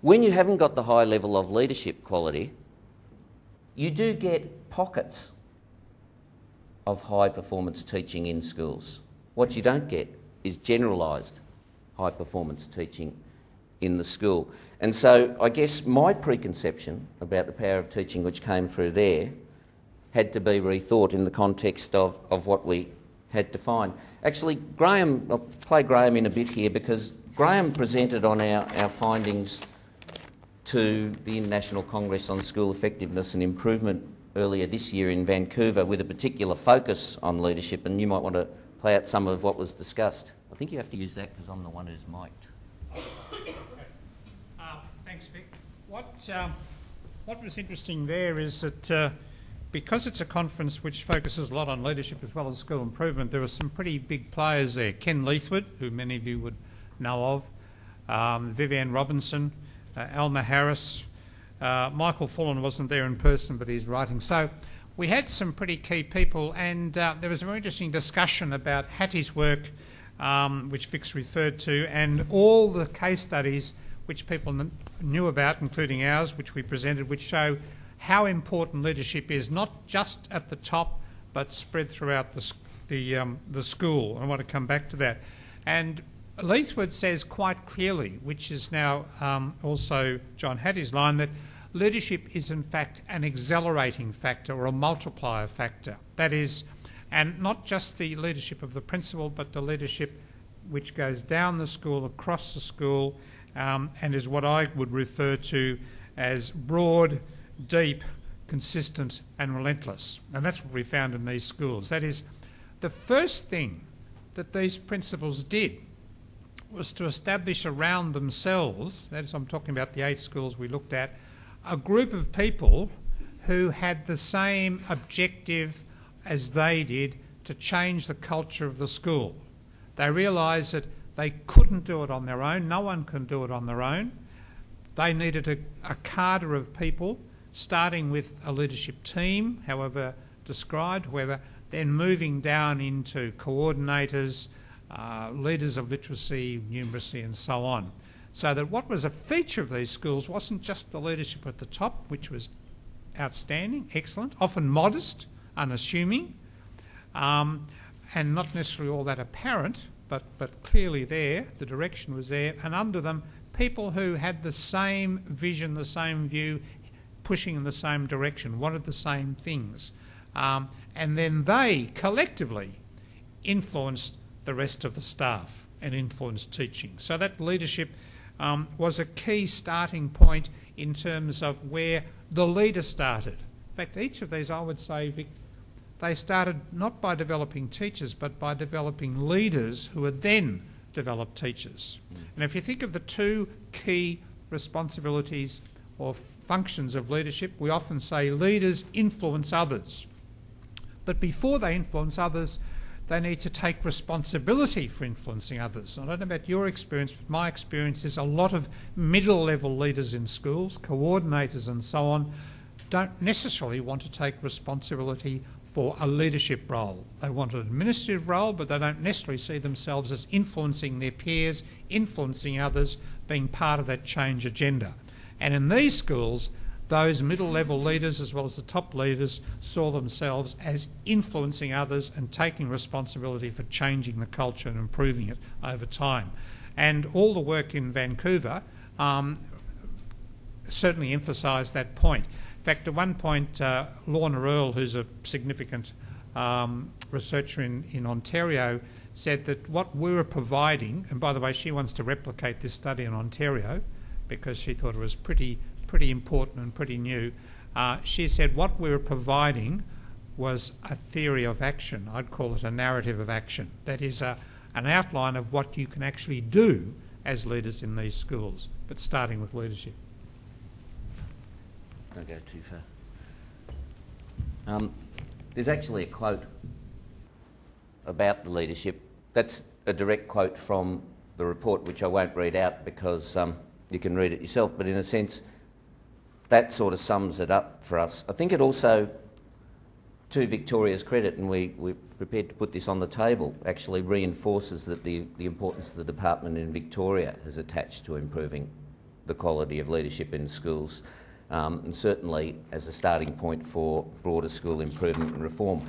When you haven't got the high level of leadership quality, you do get pockets of high performance teaching in schools. What you don't get is generalised high performance teaching in the school. And so I guess my preconception about the power of teaching which came through there had to be rethought in the context of what we had to find. Actually, Graham, I'll play Graham in a bit here because Graham presented on our findings to the International Congress on School Effectiveness and Improvement earlier this year in Vancouver with a particular focus on leadership, and you might want to play out some of what was discussed. I think you have to use that because I'm the one who's mic'd. Thanks, Vic. What was interesting there is that because it's a conference which focuses a lot on leadership as well as school improvement, there were some pretty big players there. Ken Leithwood, who many of you would know of, Vivienne Robinson, Alma Harris, Michael Fullen wasn't there in person, but he's writing. So we had some pretty key people, and there was a very interesting discussion about Hattie's work, which Vic's referred to, and all the case studies which people knew about, including ours, which we presented, which show how important leadership is, not just at the top, but spread throughout the school. I want to come back to that. And Leithwood says quite clearly, which is now also John Hattie's line, that leadership is in fact an accelerating factor or a multiplier factor. That is, and not just the leadership of the principal, but the leadership which goes down the school, across the school, and is what I would refer to as broad, deep, consistent and relentless. And that's what we found in these schools. That is, the first thing that these principals did was to establish around themselves, that is, I'm talking about the 8 schools we looked at, a group of people who had the same objective as they did to change the culture of the school. They realised that they couldn't do it on their own. No one can do it on their own. They needed a cadre of people, starting with a leadership team, however described, then moving down into coordinators, leaders of literacy, numeracy and so on. So that what was a feature of these schools wasn't just the leadership at the top, which was outstanding, excellent, often modest, unassuming, and not necessarily all that apparent, but clearly there, the direction was there, and under them, people who had the same vision, the same view, pushing in the same direction, wanted the same things. And then they collectively influenced the rest of the staff and influenced teaching. So that leadership was a key starting point in terms of where the leader started. In fact, each of these, I would say, Vic, they started not by developing teachers, but by developing leaders who would then develop teachers. And if you think of the 2 key responsibilities or functions of leadership, we often say leaders influence others. But before they influence others, they need to take responsibility for influencing others. I don't know about your experience, but my experience is a lot of middle-level leaders in schools, coordinators and so on, don't necessarily want to take responsibility for a leadership role. They want an administrative role, but they don't necessarily see themselves as influencing their peers, influencing others, being part of that change agenda. And in these schools, those middle-level leaders as well as the top leaders saw themselves as influencing others and taking responsibility for changing the culture and improving it over time. And all the work in Vancouver certainly emphasised that point. In fact, at one point, Lorna Earle, who's a significant researcher in Ontario, said that what we were providing, and by the way, she wants to replicate this study in Ontario because she thought it was pretty important and pretty new. She said what we were providing was a theory of action. I'd call it a narrative of action. That is an outline of what you can actually do as leaders in these schools, but starting with leadership. Don't go too far. There's actually a quote about the leadership. That's a direct quote from the report, which I won't read out because you can read it yourself, but in a sense that sort of sums it up for us. I think it also, to Victoria's credit, and we're prepared to put this on the table, actually reinforces that the importance of the department in Victoria has attached to improving the quality of leadership in schools, and certainly as a starting point for broader school improvement and reform.